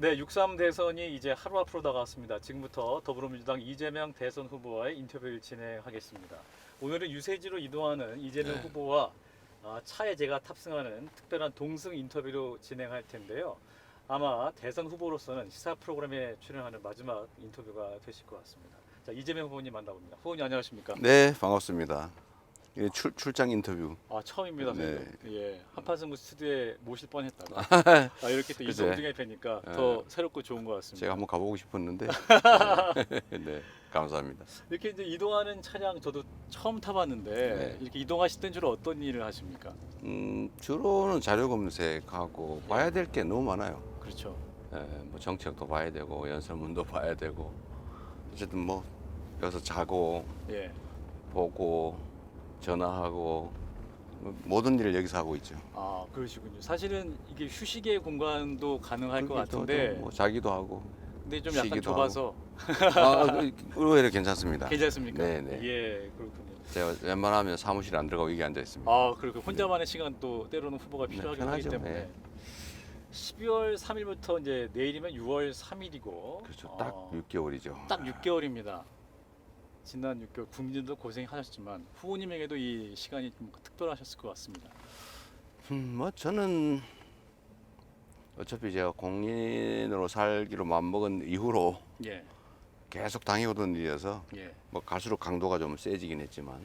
네, 6.3 대선이 이제 하루 앞으로 다가왔습니다. 지금부터 더불어민주당 이재명 대선 후보와의 인터뷰를 진행하겠습니다. 오늘은 유세지로 이동하는 이재명 네. 후보와 차에 제가 탑승하는 특별한 동승 인터뷰로 진행할 텐데요. 아마 대선 후보로서는 시사 프로그램에 출연하는 마지막 인터뷰가 되실 것 같습니다. 자, 이재명 후보님 만나봅니다. 후보님 안녕하십니까? 네, 반갑습니다. 예, 출장 인터뷰. 처음입니다. 네. 저희도. 예, 한판승부 스튜디오에 모실 뻔했다가 이렇게 또 그죠. 이동 중에 뵈니까 네. 더 새롭고 좋은 것 같습니다. 제가 한번 가보고 싶었는데. 네, 네, 감사합니다. 이렇게 이제 이동하는 차량 저도 처음 타봤는데 네. 이렇게 이동하실 땐 주로 어떤 일을 하십니까? 주로는 자료 검색하고 봐야 될 게 너무 많아요. 그렇죠. 예, 뭐 정책도 봐야 되고 연설문도 봐야 되고 어쨌든 뭐 여기서 자고 예. 보고 전화하고 뭐 모든 일을 여기서 하고 있죠. 그러시군요. 사실은 이게 휴식의 공간도 가능할 것 그게 또 같은데, 뭐 자기도 하고 근데 좀 약간 쉬기도 좁아서 의외로 괜찮습니다. 괜찮습니까? 네, 네. 예, 그렇군요. 제가 웬만하면 사무실에 안 들어가고 여기 앉아 있습니다. 그리고 혼자만의 시간 또 때로는 후보가 네, 필요하긴 하기 편하죠. 때문에 네. 12월 3일부터 이제 내일이면 6월 3일이고 그렇죠. 딱 6개월이죠. 딱 6개월입니다. 지난 6개월 국민들도 고생하셨지만 후보님에게도 이 시간이 좀 특별하셨을 것 같습니다. 뭐 저는 어차피 제가 공인으로 살기로 마음먹은 이후로 예, 계속 당해오던 일이어서 예, 뭐 갈수록 강도가 좀 세지긴 했지만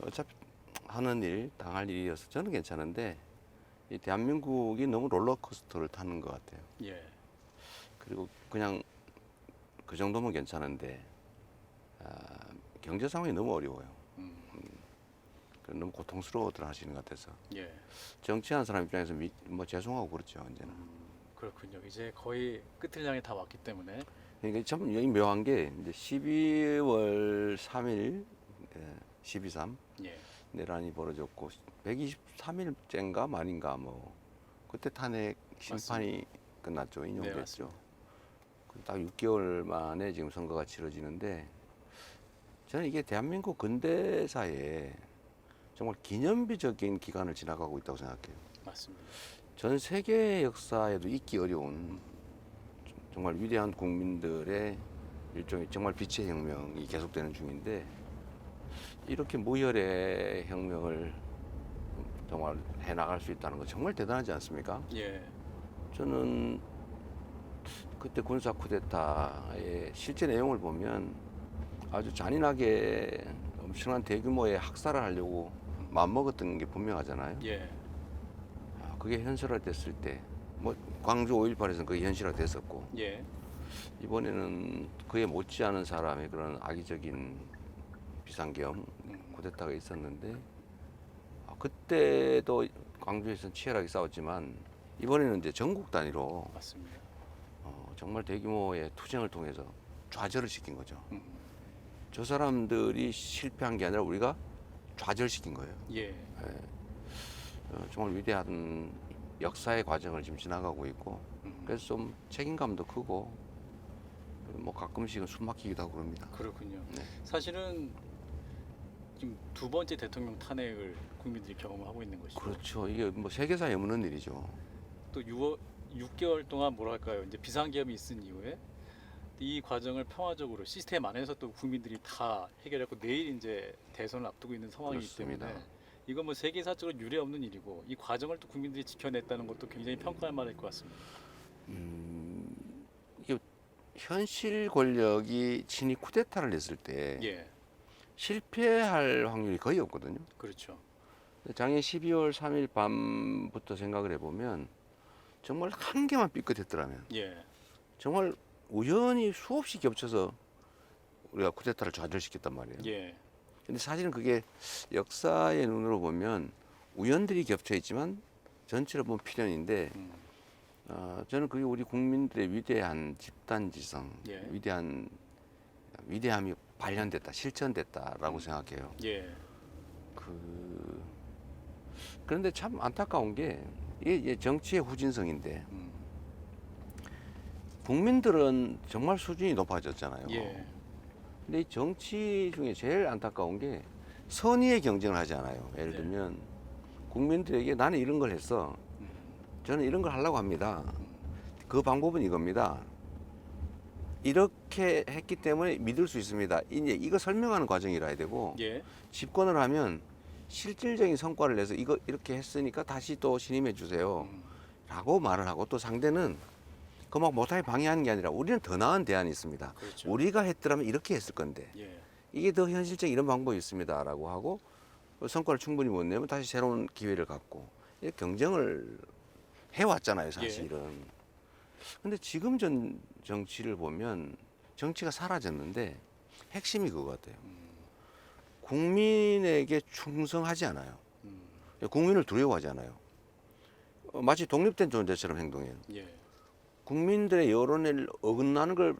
어차피 하는 일, 당할 일이어서 저는 괜찮은데 이 대한민국이 너무 롤러코스터를 타는 것 같아요. 예, 그리고 그냥 그 정도면 괜찮은데 경제 상황이 너무 어려워요. 음, 너무 고통스러워들 하시는 것 같아서 예. 정치하는 사람 입장에서 뭐 죄송하고 그렇죠 언제나. 그렇군요. 이제 거의 끝을 향해 다 왔기 때문에 그러니까 참 여기 묘한 게 이제 12월 3일 12.3 예, 내란이 벌어졌고 123일째인가 말인가 뭐 그때 탄핵 심판이 끝났죠. 네, 인용됐죠. 맞습니다. 딱 6개월 만에 지금 선거가 치러지는데 저는 이게 대한민국 근대사에 정말 기념비적인 기간을 지나가고 있다고 생각해요. 맞습니다. 전 세계 역사에도 잊기 어려운 정말 위대한 국민들의 일종의 정말 빛의 혁명이 계속되는 중인데 이렇게 무혈의 혁명을 정말 해나갈 수 있다는 거 정말 대단하지 않습니까? 예, 저는 그때 군사 쿠데타의 실제 내용을 보면 아주 잔인하게 엄청난 대규모의 학살을 하려고 마음먹었던 게 분명하잖아요. 예, 그게 현실화됐을 때, 뭐 광주 5.18에서는 그게 현실화됐었고 예, 이번에는 그에 못지않은 사람의 그런 악의적인 비상계엄 음, 쿠데타가 있었는데 그때도 광주에서는 치열하게 싸웠지만 이번에는 이제 전국 단위로 맞습니다. 정말 대규모의 투쟁을 통해서 좌절을 시킨 거죠. 음, 저 사람들이 실패한 게 아니라 우리가 좌절시킨 거예요. 예, 정말 위대한 역사의 과정을 지금 지나가고 있고 그래서 좀 책임감도 크고 뭐 가끔씩은 숨 막히기도 하고 그럽니다. 그렇군요. 네. 사실은 지금 두 번째 대통령 탄핵을 국민들이 경험하고 있는 것이죠. 그렇죠. 이게 뭐 세계사에 없는 일이죠. 또 6개월 동안 뭐랄까요, 이제 비상계엄이 있은 이후에 이 과정을 평화적으로 시스템 안에서 또 국민들이 다 해결했고 내일 이제 대선을 앞두고 있는 상황이기 그렇습니다. 때문에 이건 뭐 세계사적으로 유례 없는 일이고 이 과정을 또 국민들이 지켜냈다는 것도 굉장히 평가할 만할 것 같습니다. 이게 현실 권력이 친위 쿠데타를 했을 때 예, 실패할 확률이 거의 없거든요. 그렇죠. 작년 12월 3일 밤부터 생각을 해보면 정말 한 개만 삐끗했더라면 예, 정말 우연히 수없이 겹쳐서 우리가 쿠데타를 좌절시켰단 말이에요. 예, 근데 사실은 그게 역사의 눈으로 보면 우연들이 겹쳐 있지만 전체로 보면 필연인데 음, 저는 그게 우리 국민들의 위대한 집단지성, 예. 위대함이 발현됐다, 실천됐다라고 생각해요. 예, 그런데 참 안타까운 게 이게 정치의 후진성인데 음, 국민들은 정말 수준이 높아졌잖아요. 예, 근데 이 정치 중에 제일 안타까운 게 선의의 경쟁을 하지 않아요. 예를 네. 들면 국민들에게 나는 이런 걸 했어. 음, 저는 이런 걸 하려고 합니다. 그 방법은 이겁니다. 이렇게 했기 때문에 믿을 수 있습니다. 이제 이거 설명하는 과정이라 해야 되고 예. 집권을 하면 실질적인 성과를 내서 이거 이렇게 했으니까 다시 또 신임해 주세요. 음. 라고 말을 하고 또 상대는 그 막 못하게 방해하는 게 아니라 우리는 더 나은 대안이 있습니다. 그렇죠. 우리가 했더라면 이렇게 했을 건데 예. 이게 더 현실적인 이런 방법이 있습니다. 라고 하고 성과를 충분히 못 내면 다시 새로운 기회를 갖고 이렇게 경쟁을 해왔잖아요, 사실은. 근데 지금 정치를 보면 정치가 사라졌는데 핵심이 그거 같아요. 국민에게 충성하지 않아요. 국민을 두려워하지 않아요. 마치 독립된 존재처럼 행동해요. 예. 국민들의 여론에 어긋나는 걸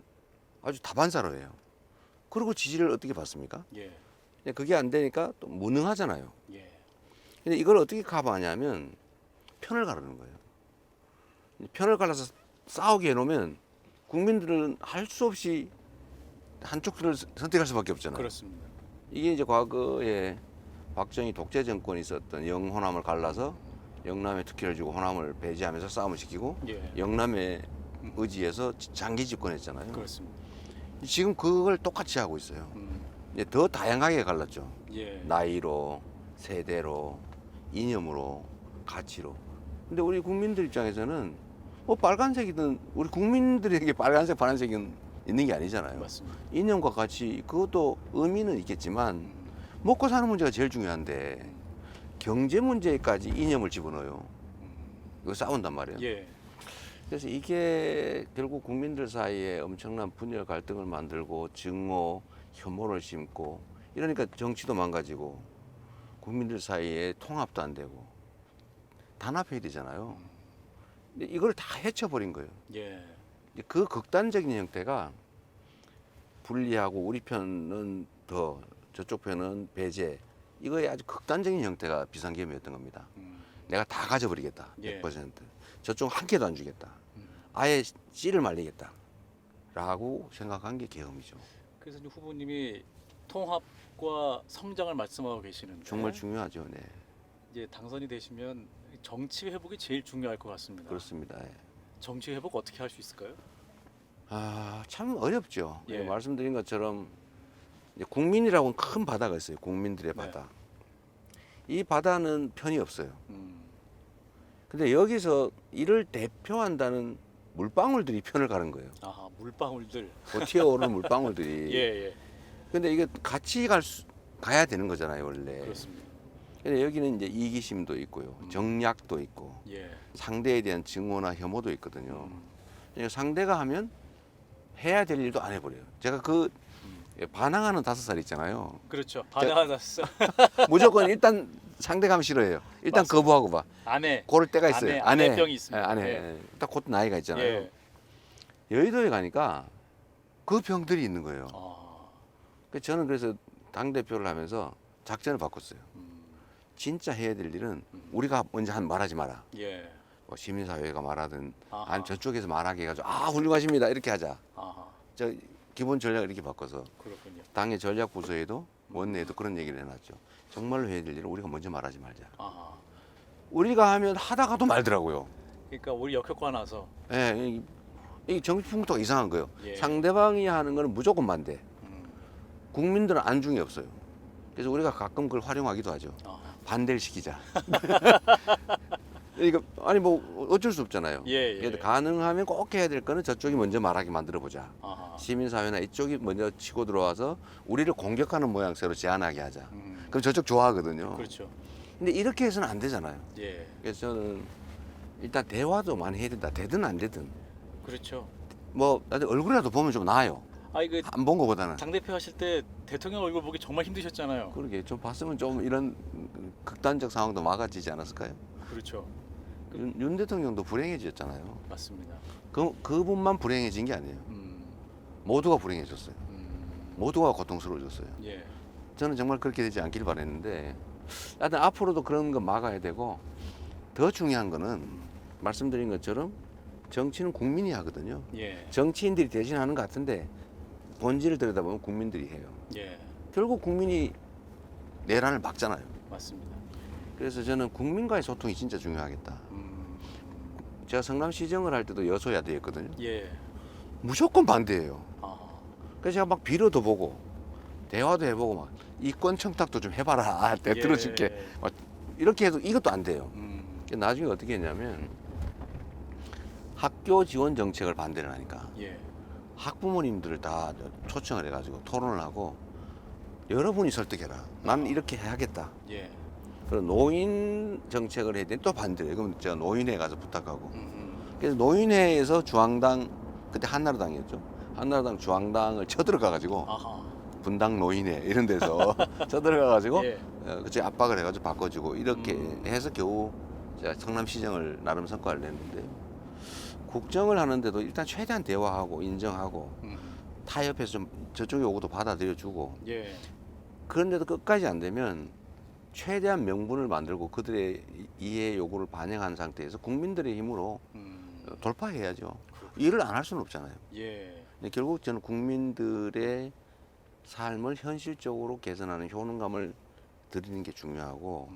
아주 다반사로 해요. 그리고 지지를 어떻게 받습니까? 예. 근데 그게 안 되니까 또 무능하잖아요. 예. 근데 이걸 어떻게 커버하냐면 편을 가르는 거예요. 편을 갈라서 싸우게 해놓으면 국민들은 할 수 없이 한쪽을 선택할 수밖에 없잖아요. 그렇습니다. 이게 이제 과거에 박정희 독재 정권이 있었던 영호남을 갈라서 영남에 특혜를 주고 호남을 배제하면서 싸움을 시키고 예. 영남의 의지에서 장기 집권했잖아요. 그렇습니다. 지금 그걸 똑같이 하고 있어요. 이제 더 다양하게 갈랐죠. 예. 나이로, 세대로, 이념으로, 가치로. 근데 우리 국민들 입장에서는 뭐 빨간색이든 우리 국민들에게 빨간색, 파란색은 있는 게 아니잖아요. 맞습니다. 이념과 가치 그것도 의미는 있겠지만 먹고 사는 문제가 제일 중요한데 경제 문제까지 이념을 집어넣어요. 이거 싸운단 말이에요. 예. 그래서 이게 결국 국민들 사이에 엄청난 분열 갈등을 만들고 증오, 혐오를 심고 이러니까 정치도 망가지고 국민들 사이에 통합도 안 되고 단합해야 되잖아요. 근데 이걸 다 해쳐버린 거예요. 예. 그 극단적인 형태가 분리하고 우리 편은 더 저쪽 편은 배제 이거의 아주 극단적인 형태가 비상계엄이었던 겁니다. 내가 다 가져버리겠다. 예. 100%. 저쪽 한 개도 안 주겠다. 아예 씨를 말리겠다. 라고 생각한 게 계엄이죠. 그래서 이제 후보님이 통합과 성장을 말씀하고 계시는데 정말 중요하죠. 네. 이제 당선이 되시면 정치 회복이 제일 중요할 것 같습니다. 그렇습니다. 예. 정치 회복 어떻게 할 수 있을까요? 아, 참 어렵죠. 예. 말씀드린 것처럼 이제 국민이라고는 큰 바다가 있어요. 국민들의 네. 바다. 이 바다는 편이 없어요. 음. 근데 여기서 이를 대표한다는 물방울들이 편을 가는 거예요. 아하, 물방울들. 그 튀어오르는 물방울들이. 예, 예. 근데 이게 같이 가야 되는 거잖아요, 원래. 그렇습니다. 근데 여기는 이제 이기심도 있고요. 정략도 있고, 예. 상대에 대한 증오나 혐오도 있거든요. 음. 그러니까 상대가 하면 해야 될 일도 안 해버려요. 제가 그 반항하는 5살 있잖아요. 그렇죠. 반항하셨어. 무조건 일단 상대가 하면 싫어해요. 일단 맞습니다. 거부하고 봐. 아내. 고를 때가 있어요. 아내병이 있습니다. 예, 아내. 예. 딱 곧 나이가 있잖아요. 예. 여의도에 가니까 그 병들이 있는 거예요. 아. 저는 그래서 당대표를 하면서 작전을 바꿨어요. 진짜 해야 될 일은 우리가 먼저 말하지 마라. 예. 뭐 시민사회가 말하든 아하. 아니 저쪽에서 말하게 해가지고 아 훌륭하십니다 이렇게 하자. 아하. 저 기본 전략을 이렇게 바꿔서 그렇군요. 당의 전략 부서에도 원내에도 그런 얘기를 해놨죠. 정말로 해야 될 일은 우리가 먼저 말하지 말자. 아하. 우리가 하면 하다가도 말더라고요. 그러니까 우리 역효과 나서. 예, 이 정치 풍토가 이상한 거예요. 예. 상대방이 하는 거는 무조건 반대. 음. 국민들은 안중이 없어요. 그래서 우리가 가끔 그걸 활용하기도 하죠. 아하. 반대를 시키자. 그러니까 아니 뭐 어쩔 수 없잖아요. 예, 예. 그래도 가능하면 꼭 해야 될 거는 저쪽이 먼저 말하게 만들어 보자. 아하. 시민사회나 이쪽이 먼저 치고 들어와서 우리를 공격하는 모양새로 제안하게 하자. 음. 그럼 저쪽 좋아하거든요. 그렇죠. 근데 이렇게 해서는 안 되잖아요. 예. 그래서 저는 일단 대화도 많이 해야 된다. 되든 안 되든. 그렇죠. 뭐 얼굴이라도 보면 좀 나아요. 아 이거 안 본 거보다는. 당대표 하실 때 대통령 얼굴 보기 정말 힘드셨잖아요. 그러게 좀 봤으면 좀 이런 극단적 상황도 막아지지 않았을까요? 그렇죠. 윤 대통령도 불행해졌잖아요. 맞습니다. 그분만 불행해진 게 아니에요. 모두가 불행해졌어요. 모두가 고통스러워졌어요. 예. 저는 정말 그렇게 되지 않길 바랬는데 하여튼 앞으로도 그런 거 막아야 되고 더 중요한 거는 말씀드린 것처럼 정치는 국민이 하거든요. 예. 정치인들이 대신하는 것 같은데 본질을 들여다보면 국민들이 해요. 예. 결국 국민이 내란을 막잖아요. 맞습니다. 그래서 저는 국민과의 소통이 진짜 중요하겠다. 제가 성남시정을 할 때도 여소야대였거든요. 예. 무조건 반대예요. 아. 그래서 제가 막 빌어도 보고 대화도 해보고 막 이권 청탁도 좀 해봐라. 내 들어줄게. 예. 이렇게 해도 이것도 안 돼요. 음. 나중에 어떻게 했냐면 학교 지원 정책을 반대를 하니까 예. 학부모님들을 다 초청을 해가지고 토론을 하고 여러분이 설득해라. 나는 이렇게 해야겠다. 예. 그리고 노인 정책을 해야 되니 또 반대를 해요. 그럼 제가 노인회에 가서 부탁하고. 음. 그래서 노인회에서 중앙당, 그때 한나라당이었죠. 한나라당 중앙당을 쳐들어가가지고 아하. 분당 노인회 이런 데서 쳐들어가가지고 예. 그치 압박을 해가지고 바꿔주고 이렇게 해서 겨우 제가 성남시정을 나름 성과를 냈는데 국정을 하는데도 일단 최대한 대화하고 인정하고 타협해서 좀 저쪽 요구도 받아들여주고 예. 그런데도 끝까지 안 되면 최대한 명분을 만들고 그들의 이해 요구를 반영한 상태에서 국민들의 힘으로 돌파해야죠. 일을 안 할 수는 없잖아요. 예. 근데 결국 저는 국민들의 삶을 현실적으로 개선하는 효능감을 드리는 게 중요하고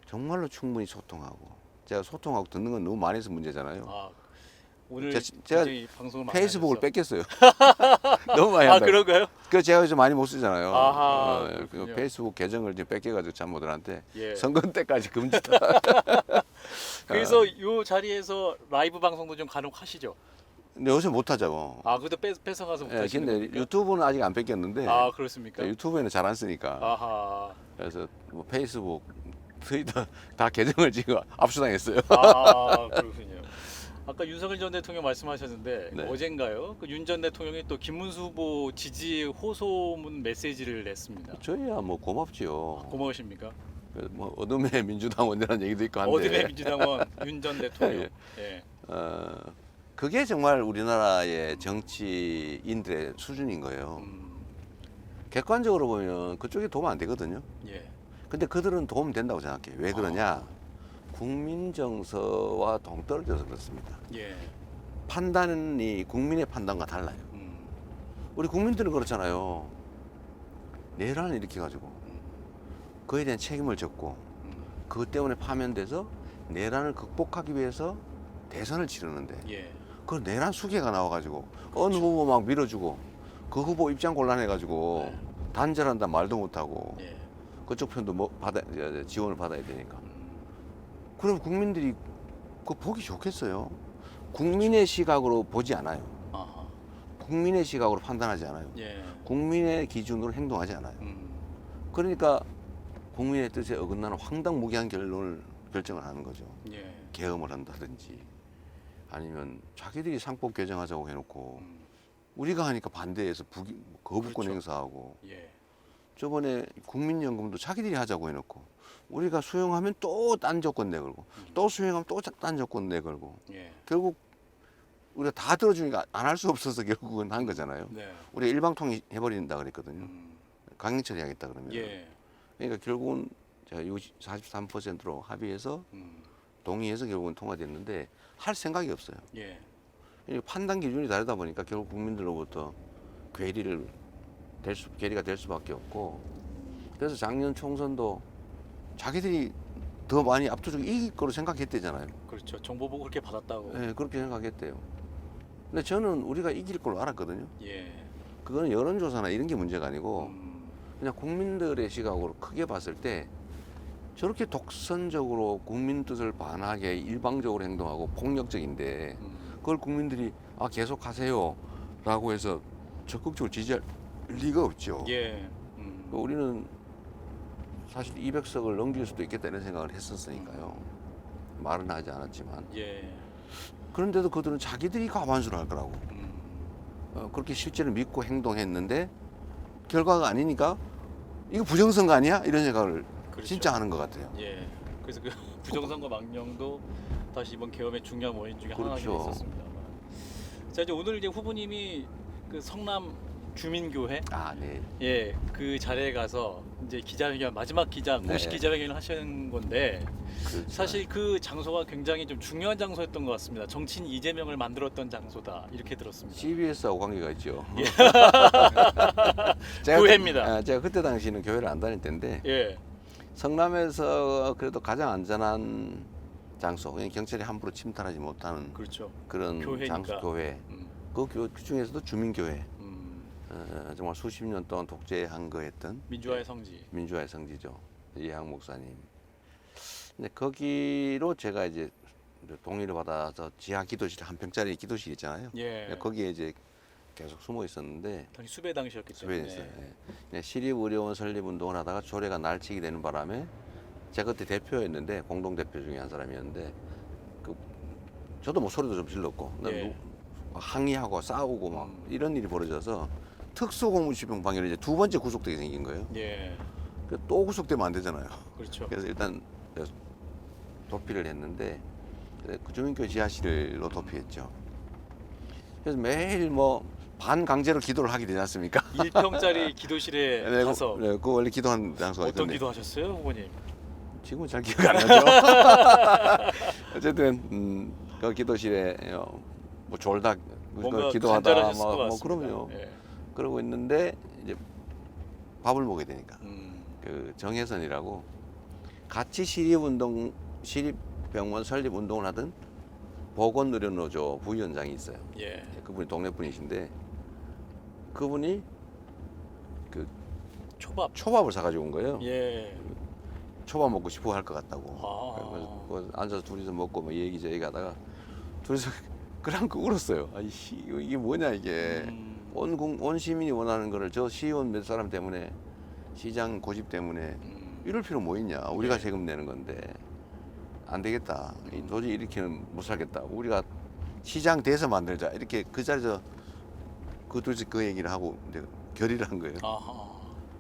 정말로 충분히 소통하고 제가 소통하고 듣는 건 너무 많이 해서 문제잖아요. 아, 오늘 제가 굉장히 방송을 많이 페이스북을 하셔서. 뺏겼어요. 너무 많이 아, 한다. 그런가요? 그래서 제가 요즘 많이 못 쓰잖아요. 아하, 그 그렇군요. 페이스북 계정을 이제 뺏겨가지고 참모들한테 예. 선거 때까지 금지다. 그래서 요 자리에서 라이브 방송도 좀 가능하시죠? 근데 요새 못 하자고. 아, 그것도 뺏어가서 못 예, 하시는 근데 겁니까? 유튜브는 아직 안 뺏겼는데 아, 그렇습니까? 유튜브에는 잘 안 쓰니까. 아하. 그래서 뭐 페이스북, 트위터 다 계정을 지금 압수당했어요. 아, 그렇군요. 아까 윤석열 전 대통령 말씀하셨는데 네. 어젠가요? 그 윤 전 대통령이 또 김문수 후보 지지 호소문 메시지를 냈습니다. 저희야 뭐 고맙지요. 고마우십니까? 뭐 어둠의 민주당원이라는 얘기도 있고 한데. 어디내 민주당원 윤 전 대통령. 예. 예. 그게 정말 우리나라의 정치인들의 수준인 거예요. 객관적으로 보면 그쪽에 도움 안 되거든요. 예. 근데 그들은 도움 된다고 생각해요. 왜 그러냐? 국민 정서와 동떨어져서 그렇습니다. 예. 판단이 국민의 판단과 달라요. 우리 국민들은 그렇잖아요. 내란을 일으켜가지고 그에 대한 책임을 졌고 그것 때문에 파면돼서 내란을 극복하기 위해서 대선을 치르는데 예. 그 내란 수계가 나와가지고 어느 후보 막 밀어주고 그 후보 입장 곤란해가지고 네. 단절한다 말도 못하고 예. 그쪽 편도 뭐 지원을 받아야 되니까 그럼 국민들이 그 보기 좋겠어요. 국민의 시각으로 보지 않아요. 아하. 국민의 시각으로 판단하지 않아요. 예. 국민의 기준으로 행동하지 않아요. 그러니까 국민의 뜻에 어긋나는 황당무계한 결정을 하는 거죠. 예. 계엄을 한다든지 아니면 자기들이 상법 개정하자고 해놓고 우리가 하니까 반대해서 거부권 그렇죠. 행사하고 예. 저번에 국민연금도 자기들이 하자고 해놓고 우리가 수용하면 또 딴 조건 내걸고 또 수용하면 또 딴 조건 내걸고 예. 결국 우리가 다 들어주니까 안 할 수 없어서 결국은 한 거잖아요. 네. 우리가 일방통일 해버린다 그랬거든요. 강행 처리하겠다 그러면. 예. 그러니까 결국은 제가 43%로 합의해서 동의해서 결국은 통과됐는데 할 생각이 없어요. 예. 이 판단 기준이 다르다 보니까 결국 국민들로부터 괴리가 될 수밖에 없고 그래서 작년 총선도 자기들이 더 많이 압도적으로 이길 거로 생각했대잖아요. 그렇죠. 정보 보고 그렇게 받았다고. 네, 그렇게 생각했대요. 근데 저는 우리가 이길 걸로 알았거든요. 예. 그거는 여론조사나 이런 게 문제가 아니고 그냥 국민들의 시각으로 크게 봤을 때 저렇게 독선적으로 국민 뜻을 반하게 일방적으로 행동하고 폭력적인데 그걸 국민들이 계속 하세요 라고 해서 적극적으로 지지할 리가 없죠. 예. 우리는 사실 200석을 넘길 수도 있겠다 이런 생각을 했었으니까요. 말은 하지 않았지만 예. 그런데도 그들은 자기들이 과반수를 할 거라고 그렇게 실제로 믿고 행동했는데 결과가 아니니까 이거 부정선거 아니야? 이런 생각을 그렇죠. 진짜 하는 것 같아요. 예. 그래서 그 부정선거 망령도 다시 이번 계엄의 중요한 원인 중에 하나가 그렇죠. 있었습니다. 자, 이제 오늘 이제 후보님이 그 성남 주민교회 네. 예, 그 자리에 가서 이제 기자회견 마지막 공식 네. 기자회견을 하시는 건데 그렇죠. 사실 그 장소가 굉장히 좀 중요한 장소였던 것 같습니다. 정치인 이재명을 만들었던 장소다 이렇게 들었습니다. CBS하고 관계가 있죠. 예. 제가 교회입니다. 제가 그때 당시는 교회를 안 다닐 때인데 예, 성남에서 그래도 가장 안전한 장소, 그냥 경찰이 함부로 침탈하지 못하는 그렇죠. 그런 교회니까. 장소, 교회. 음. 그 중에서도 주민교회. 음. 정말 수십 년 동안 독재한 거였던 민주화의 성지. 민주화의 성지죠. 이해학 목사님. 근데 거기로 제가 이제 동의를 받아서 지하 기도실 한 평짜리 기도실 있잖아요. 예. 거기에 이제 계속 숨어 있었는데 당시 수배 당시였기 때문에. 수배했어요. 예. 시립의료원 설립운동을 하다가 조례가 날치기 되는 바람에 제가 그때 대표였는데 공동 대표 중에 한 사람이었는데 저도 뭐 소리도 좀 질렀고 예. 항의하고 싸우고 막 이런 일이 벌어져서 특수공무집행방해로 이제 두 번째 구속되게 생긴 거예요. 예. 또 구속되면 안 되잖아요. 그렇죠. 그래서 일단 도피를 했는데 그 주민교회 지하실로 도피했죠. 그래서 매일 뭐 반강제로 기도를 하게 되지 않습니까? 1평짜리 기도실에 가서 그 원래 기도한 장소가 어떤 있던데 기도하셨어요, 후보님? 지금은 잘 기억 안 나죠. 어쨌든 그 기도실에 뭐 졸다 뭔가 기도하다 간절하셨을 것 뭐 같습니다. 그럼요. 예. 그러고 있는데 이제 밥을 먹어야 되니까 음. 그 정혜선이라고 같이 시립병원 설립 운동을 하던 보건의료노조 부위원장이 있어요. 예. 그분이 동네 분이신데 그분이 그 초밥을 사가지고 온 거예요. 예. 초밥 먹고 싶어 할 것 같다고. 아. 그래서 뭐 앉아서 둘이서 먹고 뭐 얘기저얘기 하다가 둘이서 그랑그 울었어요. 이게 뭐냐 이게. 온 시민이 원하는 거를 저 시의원 몇 사람 때문에 시장 고집 때문에 이럴 필요 뭐 있냐. 우리가 예. 세금 내는 건데 안 되겠다. 도저히 이렇게는 못 살겠다. 우리가 시장 돼서 만들자. 이렇게 그 자리에서 그 둘이서 그 얘기를 하고 이제 결의를 한 거예요. 아하.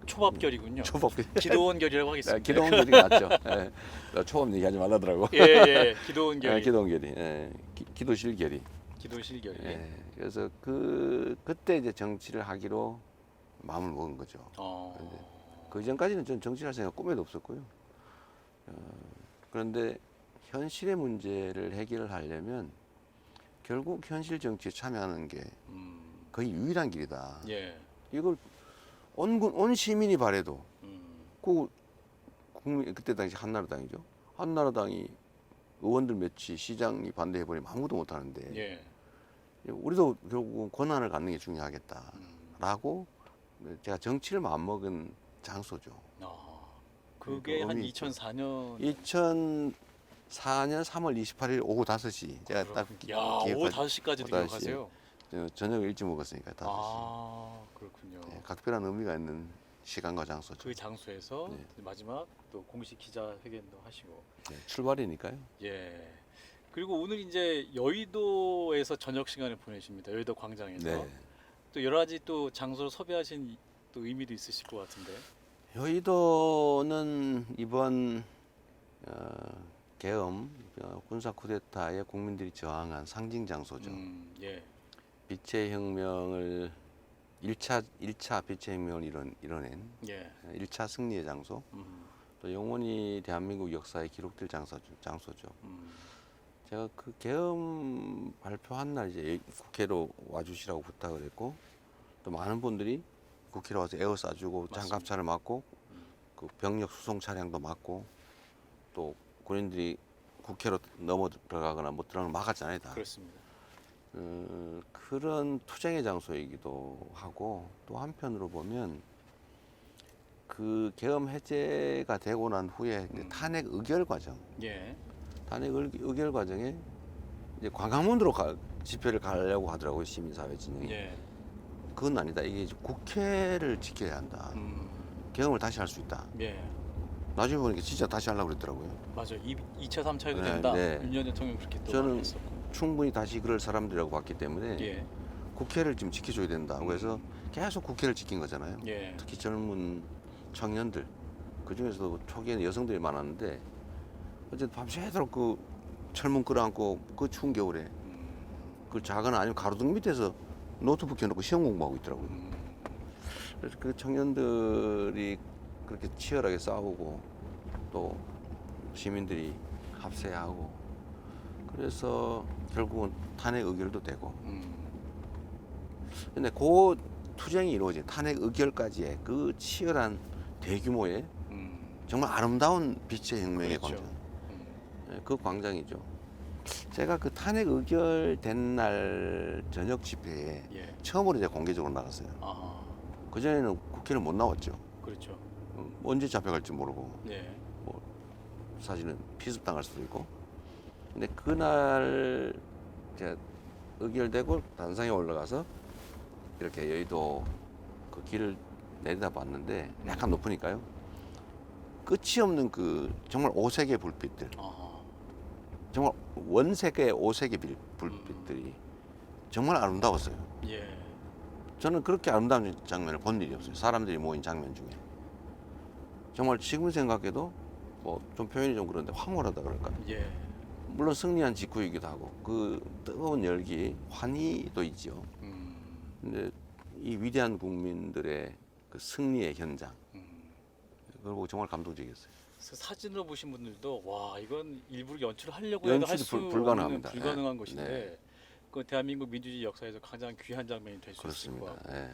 초밥결이군요. 초밥 기도원 결이라고 하겠습니다. 기도원 결의가 낫죠. 초밥 얘기하지 말라더라고. 예, 예. 기도원 결이. 기도원 결의. 기도실 결의. 기도실 결이. 그래서 그때 이제 정치를 하기로 마음을 먹은 거죠. 그 전까지는 전 정치할 생각 꿈에도 없었고요. 그런데 현실의 문제를 해결을 하려면 결국 현실 정치에 참여하는 게 거의 유일한 길이다. 예. 이걸 온 시민이 바래도 음. 그때 당시 한나라당이죠. 한나라당이 의원들 몇이 시장이 반대해버리면 아무도 못하는데 예. 우리도 결국 권한을 갖는 게 중요하겠다라고 제가 정치를 마음먹은 장소죠. 그게 한 의미 있죠. 2004년. 2004년 3월 28일 오후 5시 제가 딱 야, 오후 기억하- 5시까지도 오후 5시. 기억하세요? 저녁을 일찍 먹었으니까 5시. 그렇군요. 각별한 의미가 있는 시간과 장소죠. 그 장소에서 네. 마지막 또 공식 기자회견도 하시고. 출발이니까요. 예. 그리고 오늘 이제 여의도에서 저녁 시간을 보내십니다. 여의도 광장에서. 네. 또 여러 가지 또 장소를 섭외하신 또 의미도 있으실 것 같은데. 여의도는 이번 계엄 군사 쿠데타에 국민들이 저항한 상징 장소죠. 예. 빛의 혁명을 1차 빛의 혁명을 이뤄낸 예. 1차 승리의 장소. 또 영원히 대한민국 역사에 기록될 장소죠. 제가 그 계엄 발표한 날 이제 국회로 와주시라고 부탁을 했고 또 많은 분들이 국회로 와서 에워싸주고 장갑차를 맞고 그 병력 수송 차량도 맞고 또 군인들이 국회로 넘어 들어가거나 못 들어가는 걸 막았잖아요. 다. 그렇습니다. 그런 투쟁의 장소이기도 하고 또 한편으로 보면 그 계엄 해제가 되고 난 후에 이제 탄핵 의결 과정, 예. 탄핵 의결 과정에 이제 광화문으로 집회를 가려고 하더라고요. 시민사회 진영이. 예. 그건 아니다. 이게 이제 국회를 지켜야 한다. 계엄을 다시 할 수 있다. 예. 나중에 보니까 진짜 다시 하려고 그랬더라고요. 맞아요. 2차, 3차 해도 네, 된다. 네. 윤석열 대통령 그렇게 또 저는 말했었고. 충분히 다시 그럴 사람들이라고 봤기 때문에 예. 국회를 지금 지켜줘야 된다고 해서 계속 국회를 지킨 거잖아요. 예. 특히 젊은 청년들 그 중에서도 초기에는 여성들이 많았는데 어쨌든 밤새도록 그 철문 끌어안고 그 추운 겨울에 그 자거나 아니면 가로등 밑에서 노트북 켜놓고 시험 공부하고 있더라고요. 그래서 그 청년들이 그렇게 치열하게 싸우고 또 시민들이 합세하고 그래서 결국은 탄핵 의결도 되고 근데 그 투쟁이 이루어진 탄핵 의결까지의 그 치열한 대규모의 정말 아름다운 빛의 혁명의 그렇죠. 광장 예, 그 광장이죠. 제가 그 탄핵 의결된 날 저녁 집회에 예. 처음으로 제가 공개적으로 나갔어요. 아, 그 전에는 국회를 못 나왔죠. 그렇죠. 언제 잡혀갈지 모르고 예. 사실은 피습당할 수도 있고. 근데 그날 제가 의결되고 단상에 올라가서 이렇게 여의도 그 길을 내리다 봤는데 약간 높으니까요. 끝이 없는 그 정말 오색의 불빛들, 아, 정말 원색의 오색의 불빛들이 정말 아름다웠어요. 예. 저는 그렇게 아름다운 장면을 본 일이 없어요. 사람들이 모인 장면 중에. 정말 지금 생각해도 뭐 좀 표현이 좀 그런데 황홀하다 그럴까. 예. 물론 승리한 직후이기도 하고 그 뜨거운 열기, 환희도 있죠. 근데 이 위대한 국민들의 그 승리의 현장, 그리고 정말 감동적이었어요. 그래서 사진으로 보신 분들도 와 이건 일부러 연출을 하려고 해도 할 연출이 수 없는 불가능합니다. 불가능한 네. 것인데 네. 그 대한민국 민주주의 역사에서 가장 귀한 장면이 될 수 있을 것 그렇습니다. 같고 예.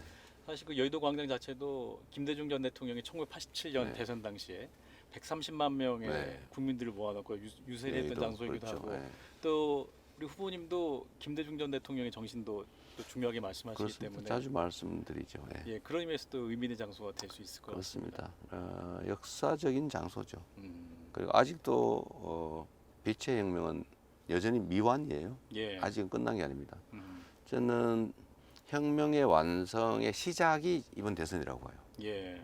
사실 그 여의도 광장 자체도 김대중 전 대통령이 1987년 네. 대선 당시에 130만 명의 네. 국민들을 모아놓고 유세했던 여의도, 장소이기도 그렇죠. 하고 예. 또 우리 후보님도 김대중 전 대통령의 정신도 또 중요하게 말씀하시기 그렇습니다. 때문에 자주 말씀드리죠. 예. 예 그런 의미에서 또 의미 있는 장소가 될 수 있을 것 같습니다. 그렇습니다. 역사적인 장소죠. 음, 그리고 아직도 빛의 혁명은 여전히 미완이에요. 예. 아직은 끝난 게 아닙니다. 음, 저는 혁명의 완성의 시작이 이번 대선이라고 봐요. 예.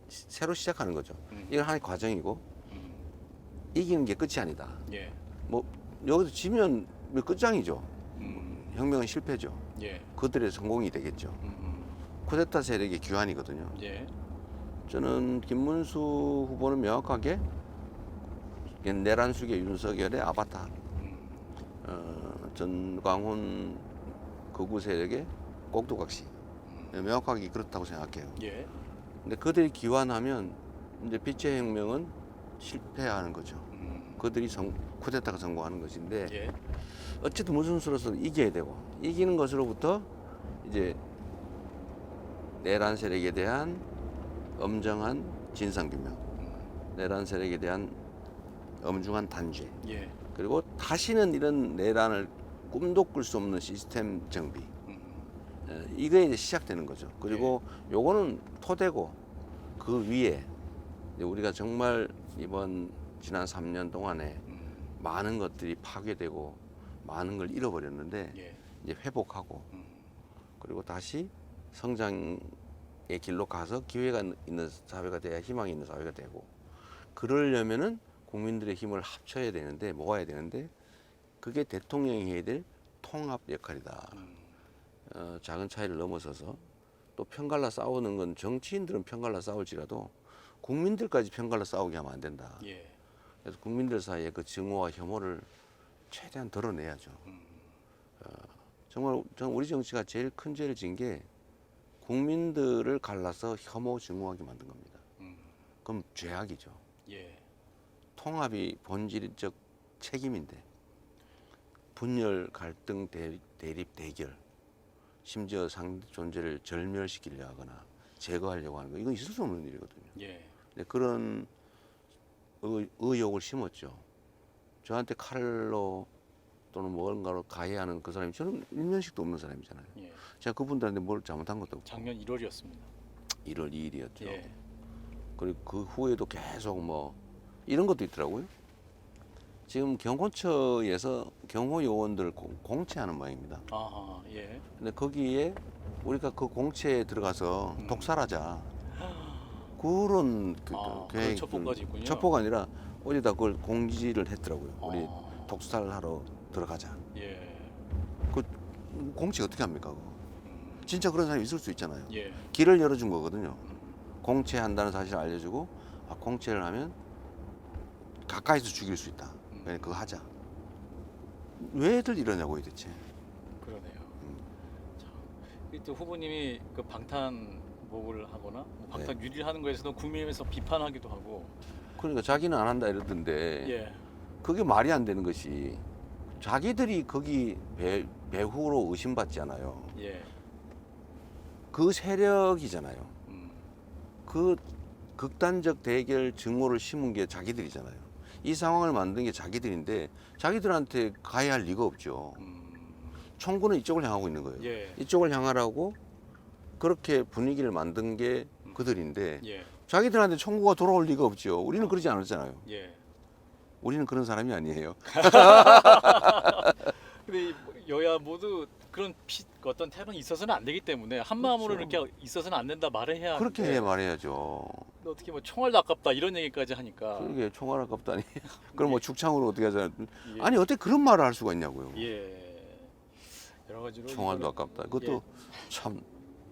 새로 시작하는 거죠. 음, 이건 하나의 과정이고 음, 이기는 게 끝이 아니다. 예. 뭐 여기서 지면 끝장이죠. 음, 혁명은 실패죠. 예. 그들의 성공이 되겠죠. 음, 쿠데타 세력의 귀환이거든요. 예. 저는 김문수 후보는 명확하게 내란숙의 윤석열의 아바타, 전광훈 극우 세력의 꼭두각시, 명확하게 그렇다고 생각해요. 예. 근데 그들이 귀환하면 이제 빛의 혁명은 실패하는 거죠. 그들이 쿠데타가 성공하는 것인데 예. 어쨌든 무슨 수로서 이겨야 되고 이기는 것으로부터 이제 내란 세력에 대한 엄정한 진상규명, 내란 세력에 대한 엄중한 단죄, 예. 그리고 다시는 이런 내란을 꿈도 꿀 수 없는 시스템 정비, 이게 이제 시작되는 거죠. 그리고 요거는 토대고 그 위에 이제 우리가 정말 이번 지난 3년 동안에 많은 것들이 파괴되고 많은 걸 잃어버렸는데 예. 이제 회복하고 그리고 다시 성장의 길로 가서 기회가 있는 사회가 돼야 희망이 있는 사회가 되고 그러려면은 국민들의 힘을 합쳐야 되는데 모아야 되는데 그게 대통령이 해야 될 통합 역할이다. 작은 차이를 넘어서서 또 편갈라 싸우는 건 정치인들은 편갈라 싸울지라도 국민들까지 편갈라 싸우게 하면 안 된다. 예. 그래서 국민들 사이에 그 증오와 혐오를 최대한 덜어내야죠. 정말 저는 우리 정치가 제일 큰 죄를 진 게 국민들을 갈라서 혐오 증오하게 만든 겁니다. 그럼 죄악이죠. 예. 통합이 본질적 책임인데 분열, 갈등, 대립, 대결, 심지어 상대 존재를 절멸시키려 하거나 제거하려고 하는 거 이건 있을 수 없는 일이거든요. 예. 근데 그런 의욕을 심었죠. 저한테 칼로 또는 뭔가로 가해하는 그 사람이 저는 일면식도 없는 사람이잖아요. 예. 제가 그분들한테 뭘 잘못한 것도 없고 작년 1월이었습니다. 1월 2일이었죠. 예. 그리고 그 후에도 계속 뭐 이런 것도 있더라고요. 지금 경호처에서 경호 요원들 공채하는 모양입니다. 아하. 예. 근데 거기에 우리가 그 공채에 들어가서 독살하자 그런 그런 계획 첩보까지 있군요. 첩보가 아니라 어디다 그걸 공지를 했더라고요. 우리 아. 독살하러 들어가자. 예. 그 공채 어떻게 합니까? 그거? 진짜 그런 사람이 있을 수 있잖아요. 예. 길을 열어준 거거든요. 공채한다는 사실을 알려주고 공채를 하면 가까이서 죽일 수 있다. 그러니까 그거 하자. 왜들 이러냐고요 대체. 그러네요. 자, 또 후보님이 그 방탄복을 하거나 뭐 방탄 유리를 하는 거에서도 국민의힘에서 비판하기도 하고. 그러니까 자기는 안 한다 이러던데 예. 그게 말이 안 되는 것이 자기들이 거기 배후로 의심받지 않아요. 예. 그 세력이잖아요. 음. 그 극단적 대결 증오를 심은 게 자기들이잖아요. 이 상황을 만든 게 자기들인데 자기들한테 가해할 리가 없죠. 총구는 이쪽을 향하고 있는 거예요. 예. 이쪽을 향하라고 그렇게 분위기를 만든 게 그들인데 예. 자기들한테 총구가 돌아올 리가 없죠. 우리는 그러지 않았잖아요. 예. 우리는 그런 사람이 아니에요. 근데 이 여야 모두 그런 어떤 태도는 있어서는 안 되기 때문에 한 마음으로 그렇죠. 이렇게 있어서는 안 된다 말을 해야 그렇게 하는데 말해야죠. 어떻게 뭐 총알도 아깝다 이런 얘기까지 하니까 그게 총알 아깝다니. 그럼 뭐 죽창으로 어떻게 하자. 예. 아니 어떻게 그런 말을 할 수가 있냐고요. 예. 여러 가지로 총알도 이거는- 아깝다. 그것도 참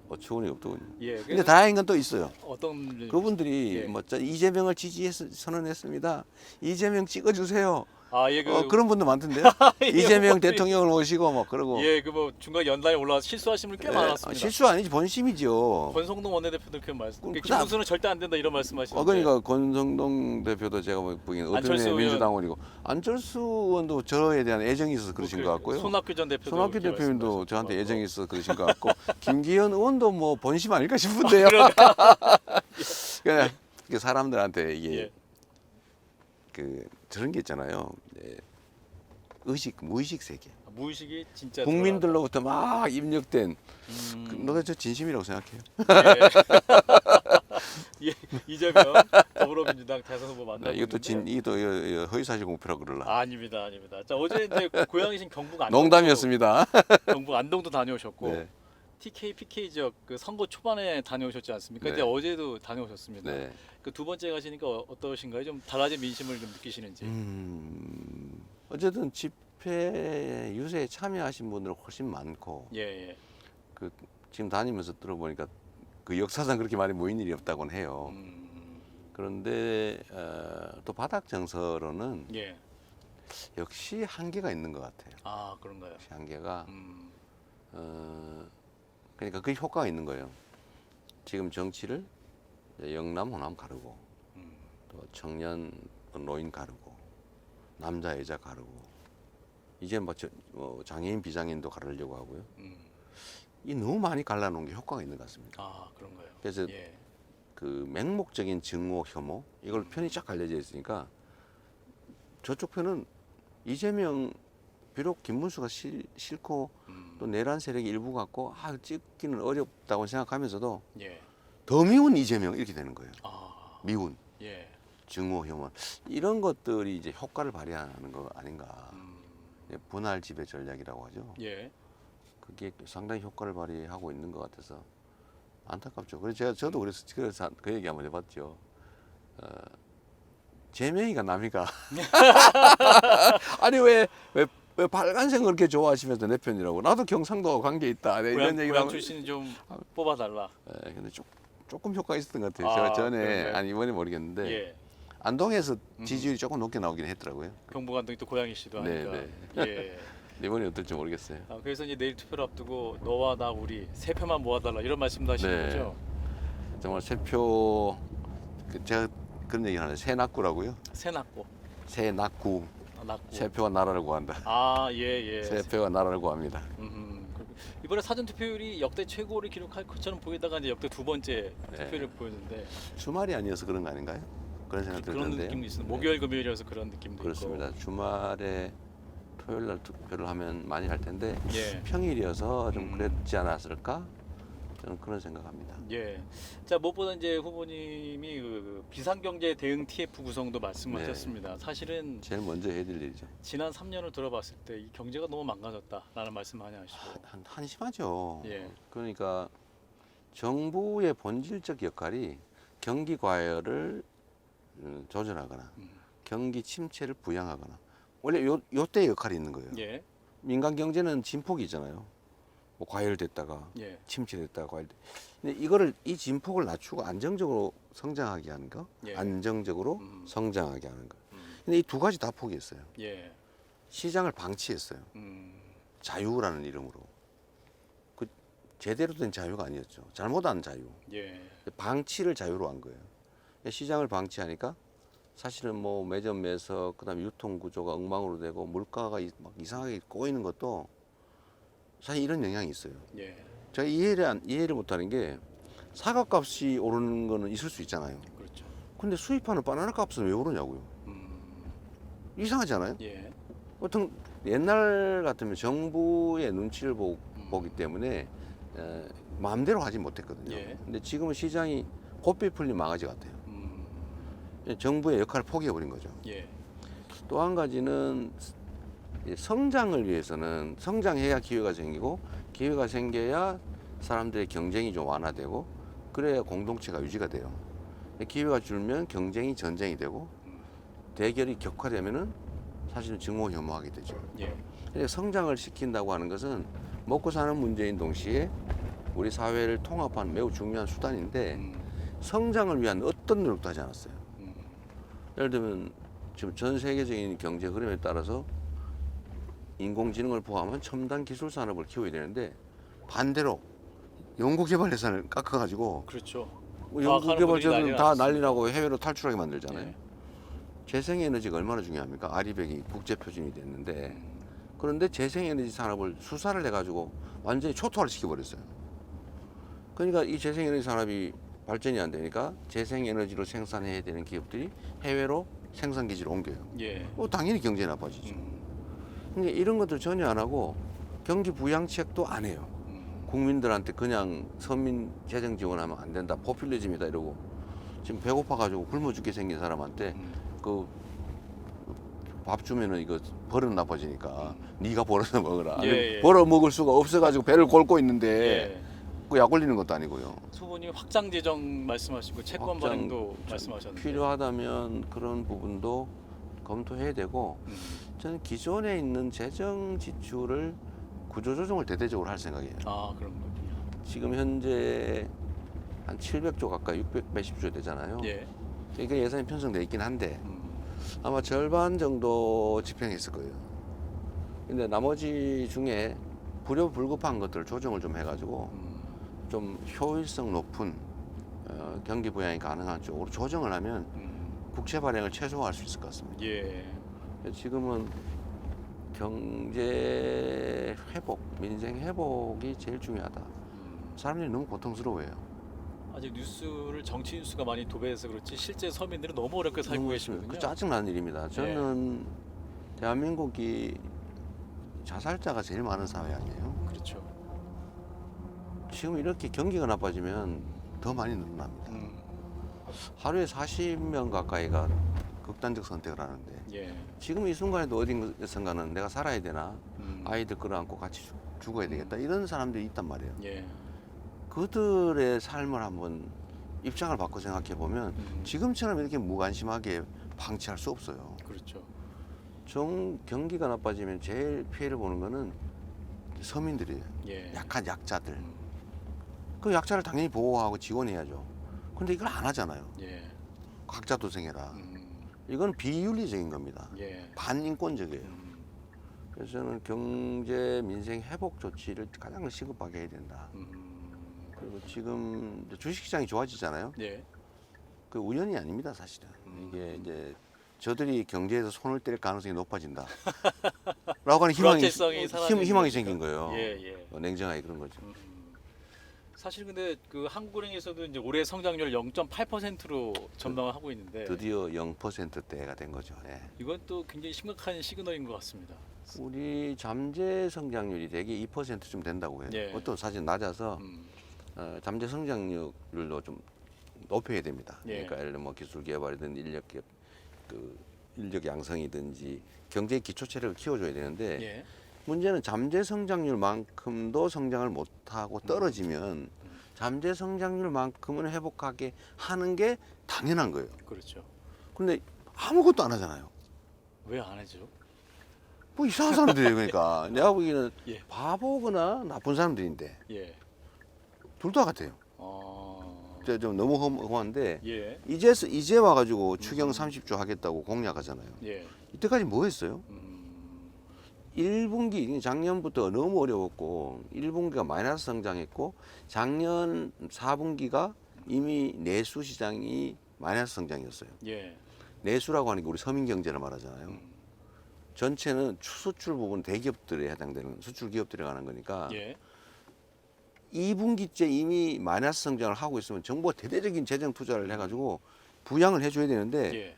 어처구니 없더군요. 예. 근데 그래서 다행인 건 또 있어요. 어떤 그분들이 예. 뭐 이재명을 지지해서 선언했습니다. 이재명 찍어주세요. 예, 그런 분도 많던데요. 예, 이재명 뭐, 대통령을 모시고 막 그러고. 예, 그 뭐 중간 연단에 올라와서 실수하신 분 꽤 예, 많았습니다. 실수 아니지 본심이죠. 권성동 원내대표도 그 말씀. 그럼 김문수는 절대 안 된다 이런 말씀하시는데. 그러니까 권성동 대표도 제가 보기에는 어떤 안철수 의원. 민주당원이고 안철수 의원도 저에 대한 애정이 있어서 그러신 것 같고요. 손학규 전 대표도 손학규 그렇게 대표님도 말씀하셨던 저한테 것 애정이 같고. 있어서 그러신 것 같고 김기현 의원도 뭐 본심 아닐까 싶은데요. 그냥 사람들한테 이게 예. 그 저런 게 있잖아요. 무의식 세계. 무의식이 진짜 국민들로부터 막 입력된 들어가다. 너가 저 진심이라고 생각해요. 예. 이재명 더불어민주당 대선 후보 만나고 이것도 있는데. 이것도 허위사실 공표라고 그러라. 아닙니다, 아닙니다. 자 어제 이제 고향이신 경북 안동 농담이었습니다. 경북 안동도 다녀오셨고 네. TK, PK 지역 그 선거 초반에 다녀오셨지 않습니까? 네. 근데 어제도 다녀오셨습니다. 네. 그 두 번째 가시니까 어떠신가요? 좀 달라진 민심을 좀 느끼시는지. 어쨌든 집회 유세에 참여하신 분들은 훨씬 많고 예, 예. 그 지금 다니면서 들어보니까 그 역사상 그렇게 많이 모인 일이 없다고는 해요. 그런데 또 바닥 정서로는 예. 역시 한계가 있는 것 같아요. 아 그런가요? 역시 한계가 음, 그러니까 그 효과가 있는 거예요. 지금 정치를 이제 영남 호남 가르고 음. 또 청년 노인 가르고 남자 여자 가르고 이제 뭐 장애인 비장애인도 가르려고 하고요. 이 너무 많이 갈라놓은 게 효과가 있는 것 같습니다. 아 그런가요? 그래서 예. 그 맹목적인 증오 혐오 이걸 편이 쫙 갈려져 있으니까 저쪽 편은 이재명 비록 김문수가 싫고 또 내란 세력의 일부 같고 찍기는 어렵다고 생각하면서도 예. 더 미운 이재명 이렇게 되는 거예요. 아 미운 예. 증오 혐오 이런 것들이 이제 효과를 발휘하는 거 아닌가. 분할 지배 전략이라고 하죠. 예. 그게 상당히 효과를 발휘하고 있는 것 같아서 안타깝죠. 그래서 저도 그래서 그 얘기 한번 해봤죠. 제명이가 남이가 아니 왜 빨간색 그렇게 좋아하시면서 내 편이라고 나도 경상도 관계 있다 이런 얘기를 고향 하면 출신 좀 뽑아달라. 근데 조금 효과 있었던 것 같아요. 아, 제가 전에 그런가요? 아니 이번에 모르겠는데 예. 안동에서 지지율이 조금 높게 나오긴 했더라고요. 경북 안동이 또 고향이시도 네, 하니까. 네. 예. 이번에 어떨지 모르겠어요. 그래서 이제 내일 투표를 앞두고 너와 나 우리 세 표만 모아달라 이런 말씀도 하시는 네. 거죠? 정말 세표 제가 그런 얘기 하는데 새낙구라고요. 새낙고. 새낙구 낙고. 세표가 나라를 구한다. 아, 예, 예. 세표가 나라를 구합니다. 이번에 사전 투표율이 역대 최고를 기록할 것처럼 보이다가 이제 역대 두 번째 네. 투표를 보였는데 주말이 아니어서 그런 거 아닌가요? 그런 생각 그런 들던데요. 느낌도 있습니다. 목요일 금요일이라서 그런 느낌도 그렇습니다. 주말에 토요일 날 투표를 하면 많이 할 텐데 있고. 예. 평일이어서 좀 그랬지 않았을까? 저는 그런 생각합니다. 예. 자, 무엇보다 이제 후보님이 그 비상경제 대응 TF 구성도 말씀하셨습니다. 사실은 제일 먼저 해야 될 일이죠. 지난 3년을 돌아봤을 때 이 경제가 너무 망가졌다라는 말씀 많이 하시고. 한심하죠. 예. 그러니까 정부의 본질적 역할이 경기 과열을 조절하거나 경기 침체를 부양하거나 원래 요때 역할이 있는 거예요. 예. 민간 경제는 진폭이 있잖아요. 뭐 과열됐다가 예. 침체됐다가 과열돼. 근데 이 진폭을 낮추고 안정적으로 성장하게 하는 거, 예. 안정적으로 성장하게 하는 거. 음. 근데 이 두 가지 다 포기했어요. 예. 시장을 방치했어요. 자유라는 이름으로. 그 제대로 된 자유가 아니었죠. 잘못한 자유. 예. 방치를 자유로 한 거예요. 시장을 방치하니까 사실은 뭐 매점 매석 그다음에 유통 구조가 엉망으로 되고 물가가 막 이상하게 꼬이는 것도 사실 이런 영향이 있어요. 예. 제가 이해를 못하는 게 사과값이 오르는 거는 있을 수 있잖아요. 그렇죠. 근데 수입하는 바나나 값은 왜 오르냐고요. 이상하지 않아요? 예. 보통 옛날 같으면 정부의 눈치를 음. 보기 때문에 마음대로 하지 못했거든요. 예. 근데 지금은 시장이 고삐 풀린 망아지 같아요. 정부의 역할을 포기해버린 거죠. 예. 또 한 가지는 성장을 위해서는 성장해야 기회가 생기고 기회가 생겨야 사람들의 경쟁이 좀 완화되고 그래야 공동체가 유지가 돼요. 기회가 줄면 경쟁이 전쟁이 되고 대결이 격화되면은 사실은 증오혐오하게 되죠. 예. 근데 성장을 시킨다고 하는 것은 먹고 사는 문제인 동시에 우리 사회를 통합하는 매우 중요한 수단인데 음. 성장을 위한 어떤 노력도 하지 않았어요. 음. 예를 들면 지금 전 세계적인 경제 흐름에 따라서 인공지능을 포함한 첨단 기술 산업을 키워야 되는데 반대로 연구개발 예산을 깎아가지고 그렇죠. 연구개발자들은 다 났습니다. 난리나고 해외로 탈출하게 만들잖아요. 예. 재생에너지가 얼마나 중요합니까? 아리백이 국제표준이 됐는데 그런데 재생에너지 산업을 수사를 해가지고 완전히 초토화를 시켜버렸어요. 그러니까 이 재생에너지 산업이 발전이 안 되니까 재생에너지로 생산해야 되는 기업들이 해외로 생산기지를 옮겨요. 예. 당연히 경제 나빠지죠. 음. 근데 이런 것들 전혀 안 하고 경기 부양책도 안 해요. 국민들한테 그냥 서민 재정 지원하면 안 된다. 포퓰리즘이다 이러고 지금 배고파가지고 굶어 죽게 생긴 사람한테 그 밥 주면은 이거 버릇 나빠지니까 네가 벌어서 먹어라. 아니, 예. 벌어 먹을 수가 없어가지고 배를 곪고 있는데 예. 그 약 올리는 것도 아니고요. 소부님 확장 재정 말씀하시고 채권 확장 발행도 말씀하셨는데 필요하다면 그런 부분도 검토해야 되고 저는 기존에 있는 재정 지출을 구조조정을 대대적으로 할 생각이에요. 아 그런 거군요. 지금 현재 한 700조 가까이 600 몇십 조 되잖아요. 예. 이게 예산이 편성돼 있긴 한데 음. 아마 절반 정도 집행했을 거예요. 근데 나머지 중에 불효불급한 것들을 조정을 좀 해가지고 좀 효율성 높은 경기 부양이 가능한 쪽으로 조정을 하면 국채 발행을 최소화할 수 있을 것 같습니다. 예. 지금은 경제 회복, 민생 회복이 제일 중요하다. 사람들이 너무 고통스러워해요. 아직 뉴스를 정치 뉴스가 많이 도배해서 그렇지 실제 서민들은 너무 어렵게 살고 너무 계시거든요. 그 짜증나는 일입니다. 저는 대한민국이 자살자가 제일 많은 사회 아니에요. 그렇죠. 지금 이렇게 경기가 나빠지면 더 많이 늘어납니다. 하루에 40명 가까이가 극단적 선택을 하는데 예. 지금 이 순간에도 어딘가는 내가 살아야 되나 아이들 끌어안고 같이 죽어야 되겠다 이런 사람들이 있단 말이에요. 예. 그들의 삶을 한번 입장을 바꿔 생각해 보면 지금처럼 이렇게 무관심하게 방치할 수 없어요. 그렇죠. 경기가 나빠지면 제일 피해를 보는 거는 서민들이에요. 예. 약한 약자들. 그 약자를 당연히 보호하고 지원해야죠. 근데 이걸 안 하잖아요. 예. 각자 도생해라. 이건 비윤리적인 겁니다. 예. 반인권적이에요. 그래서 저는 경제 민생 회복 조치를 가장 시급하게 해야 된다. 그리고 지금 이제 주식시장이 좋아지잖아요. 예. 그 우연이 아닙니다, 사실은. 이게 이제 저들이 경제에서 손을 뗄 가능성이 높아진다. 라고 하는 불확실성이 사라지는 희망이 거니까. 생긴 거예요. 예. 냉정하게 그런 거죠. 사실 근데 그 한국은행에서도 이제 올해 성장률 0.8%로 전망을 하고 있는데 드디어 0%대가 된 거죠. 예. 이건 또 굉장히 심각한 시그널인 것 같습니다. 우리 잠재 성장률이 대개 2%쯤 된다고 해요. 예. 그것도 사실 낮아서 잠재 성장률도 좀 높여야 됩니다. 예. 그러니까 예를 들면 뭐 기술 개발이든 인력 양성이든지 경제 기초 체력을 키워줘야 되는데 예. 문제는 잠재 성장률만큼도 성장을 못하고 떨어지면 잠재 성장률만큼은 회복하게 하는 게 당연한 거예요. 그렇죠. 그런데 아무것도 안 하잖아요. 왜 안 하죠? 뭐 이상한 사람들이에요. 그러니까 내가 보기에는 예. 바보거나 나쁜 사람들인데 예. 둘 다 같아요. 좀 너무 험한데 예. 이제 와가지고 추경 30조 하겠다고 공약하잖아요. 예. 이때까지 뭐 했어요? 1분기 작년부터 너무 어려웠고 1분기가 마이너스 성장했고 작년 4분기가 이미 내수 시장이 마이너스 성장이었어요. 예. 내수라고 하는 게 우리 서민 경제를 말하잖아요. 전체는 수출 부분 대기업들에 해당되는 수출 기업들에 관한 거니까 예. 2분기째 이미 마이너스 성장을 하고 있으면 정부가 대대적인 재정 투자를 해가지고 부양을 해줘야 되는데 예.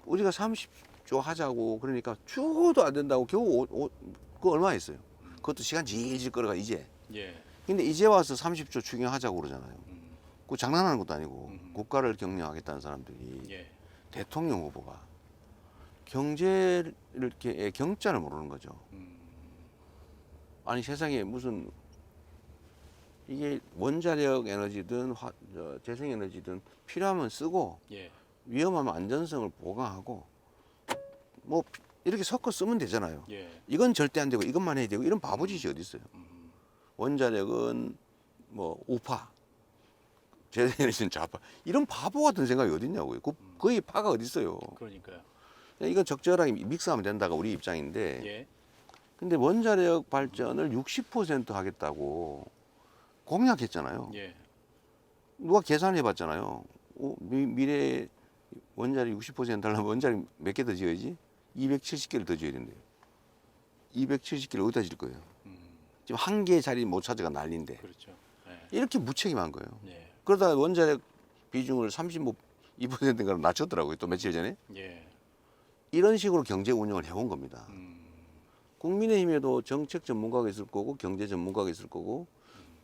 우리가 30 30조 하자고 그러니까 죽어도 안 된다고 겨우 그거 얼마 했어요. 그것도 시간 질질 끌어가 이제. 예. 근데 이제 와서 30조 추경하자고 그러잖아요. 음. 그 장난하는 것도 아니고 음. 국가를 경영하겠다는 사람들이 예. 대통령 후보가 경제를 이렇게 경자를 모르는 거죠. 아니 세상에 무슨 이게 원자력 에너지든 재생 에너지든 필요하면 쓰고 예. 위험하면 안전성을 보강하고 뭐 이렇게 섞어 쓰면 되잖아요. 예. 이건 절대 안 되고 이것만 해야 되고 이런 바보짓이 어디 있어요. 원자력은 뭐 우파, 재생에너지는 좌파 이런 바보 같은 생각이 어디 있냐고요. 거기 파가 어디 있어요. 그러니까요. 이건 적절하게 믹스하면 된다가 우리 입장인데 예. 근데 원자력 발전을 60% 하겠다고 공약했잖아요. 예. 누가 계산해 봤잖아요. 미래 원자력 60% 하려면 원자력 몇 개 더 지어야지? 270개를 더 지어야 된대요. 270개를 어디다 지을 거예요? 지금 한 개 자리 못 찾아가 난리인데 그렇죠. 예. 이렇게 무책임한 거예요. 예. 그러다 원자력 비중을 32%인가 낮췄더라고요. 또 며칠 전에. 예. 이런 식으로 경제 운영을 해온 겁니다. 국민의힘에도 정책 전문가가 있을 거고 경제 전문가가 있을 거고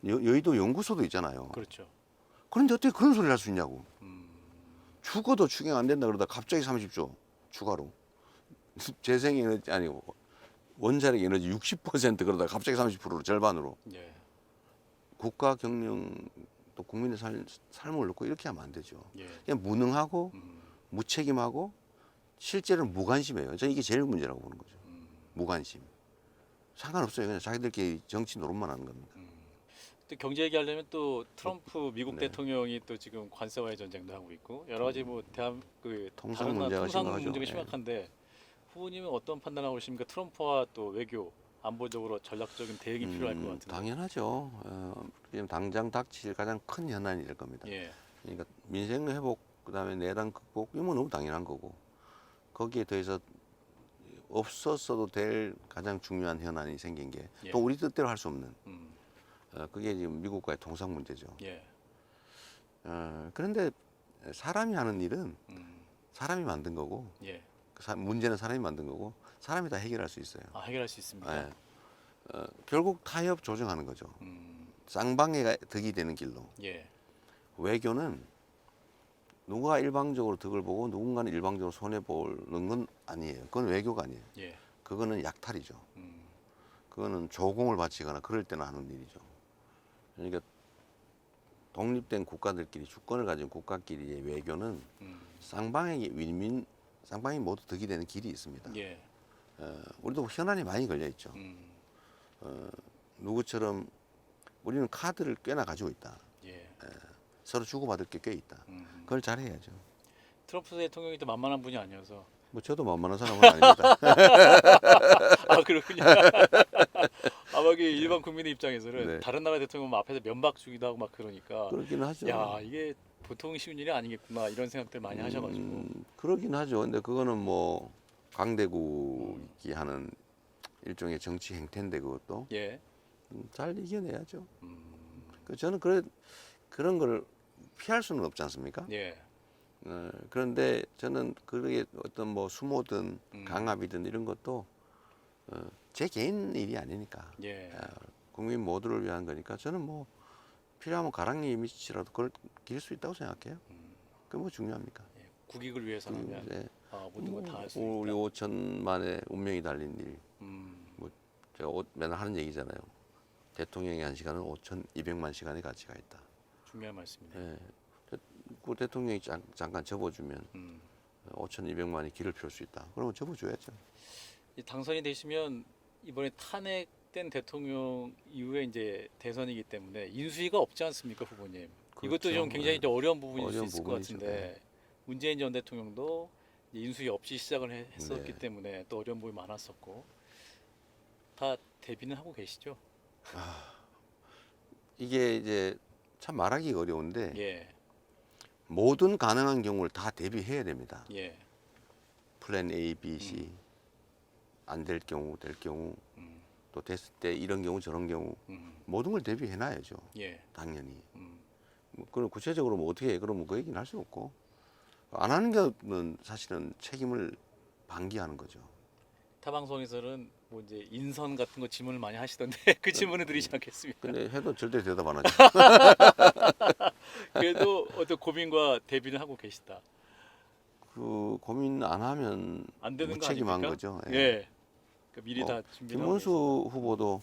여의도 연구소도 있잖아요. 그렇죠. 그런데 어떻게 그런 소리를 할 수 있냐고. 죽어도 추경 안 된다 그러다 갑자기 30조 추가로 재생에너지 아니고 원자력 에너지 60% 그러다 갑자기 30%로 절반으로 예. 국가 경영 또 국민의 삶을 놓고 이렇게 하면 안 되죠. 예. 그냥 무능하고 무책임하고 실제로는 무관심해요. 저는 이게 제일 문제라고 보는 거죠. 무관심. 상관없어요. 그냥 자기들끼리 정치 노릇만 하는 겁니다. 또 경제 얘기하려면 또 트럼프 미국 네. 대통령이 또 지금 관세와의 전쟁도 하고 있고 여러 가지 뭐 통상 다른 나라 문제가 통상 심각하죠. 문제가 예. 심각한데 후보님은 어떤 판단하고 계십니까? 트럼프와 또 외교 안보적으로 전략적인 대응이 필요할 것 같은데. 당연하죠. 지금 당장 닥칠 가장 큰 현안이 될 겁니다. 예. 그러니까 민생 회복 그다음에 내란 극복 이건 너무 당연한 거고 거기에 더해서 없었어도 될 가장 중요한 현안이 생긴 게 또 예. 우리 뜻대로 할 수 없는 음. 그게 지금 미국과의 통상 문제죠. 예. 그런데 사람이 하는 일은 음. 사람이 만든 거고 예. 문제는 사람이 만든 거고 사람이 다 해결할 수 있어요. 아, 해결할 수 있습니다. 예. 결국 타협 조정하는 거죠. 쌍방해가 득이 되는 길로. 예. 외교는 누가 일방적으로 득을 보고 누군가는 일방적으로 손해 보는 건 아니에요. 그건 외교가 아니에요. 예. 그거는 약탈이죠. 그거는 조공을 바치거나 그럴 때나 하는 일이죠. 그러니까 독립된 국가들끼리 주권을 가진 국가끼리의 외교는 쌍방에게 쌍방이 모두 득이 되는 길이 있습니다. 예. 우리도 현안이 많이 걸려 있죠. 누구처럼 우리는 카드를 꽤나 가지고 있다. 예. 서로 주고받을 게 꽤 있다. 그걸 잘해야죠. 트럼프 대통령이 또 만만한 분이 아니어서. 뭐 저도 만만한 사람은 아닙니다. 아, 그렇군요. 아마 그 일반 국민의 입장에서는 네. 다른 나라 대통령 뭐 앞에서 면박 주기도 하고 막 그러니까 그러긴 하죠. 야, 이게 보통 쉬운 일이 아니겠구나 이런 생각들 많이 하셔가지고. 그러긴 하죠. 근데 그거는 뭐 강대국이 하는 일종의 정치 행태인데 그것도 예. 잘 이겨내야죠. 저는 그런 걸 피할 수는 없지 않습니까? 예. 그런데 저는 그게 어떤 뭐 수모든 강압이든 이런 것도 제 개인 일이 아니니까 예. 국민 모두를 위한 거니까 저는 뭐 필요하면 가랑리 밑이라도 그걸 기를 수 있다고 생각해요. 그게 뭐 중요합니까? 예. 국익을 위해서라면 네. 모든 걸 다 할 수 우리 있다. 5천만의 운명이 달린 일. 음. 제가 맨날 하는 얘기잖아요. 대통령의 한 시간은 5,200만 시간의 가치가 있다. 중요한 말씀이네요. 예. 그 대통령이 잠깐 접어주면 5,200만이 길을 펼 수 있다. 그러면 접어줘야죠. 이 당선이 되시면 이번에 탄핵된 대통령 이후에 이제 대선이기 때문에 인수위가 없지 않습니까, 후보님? 이것도 그렇죠. 좀 굉장히 좀 어려운 부분일 수 어려운 있을 것 부분이죠. 같은데 문재인 전 대통령도 인수위 없이 시작을 했었기 네. 때문에 또 어려운 부분이 많았었고 다 대비는 하고 계시죠? 이게 이제 참 말하기 어려운데 예, 모든 가능한 경우를 다 대비해야 됩니다. 예, 플랜 A, B, C 안 될 경우, 될 경우 또 됐을 때 이런 경우 저런 경우 모든 걸 대비해 놔야죠. 예, 당연히. 뭐 그럼 구체적으로 뭐 어떻게 해? 그러면 그 얘기는 할 수 없고 안 하는 거는 사실은 책임을 방기하는 거죠. 타 방송에서는 뭐 이제 인선 같은 거 질문을 많이 하시던데 그 질문을 드리지 않겠습니다. 근데 해도 절대 대답 안 하죠. 그래도 어떤 고민과 대비는 하고 계시다. 그 고민 안 하면 안 되는 거 무책임한 아닙니까? 거죠. 예. 예. 그 미리 뭐, 다 준비를 김문수 하고 후보도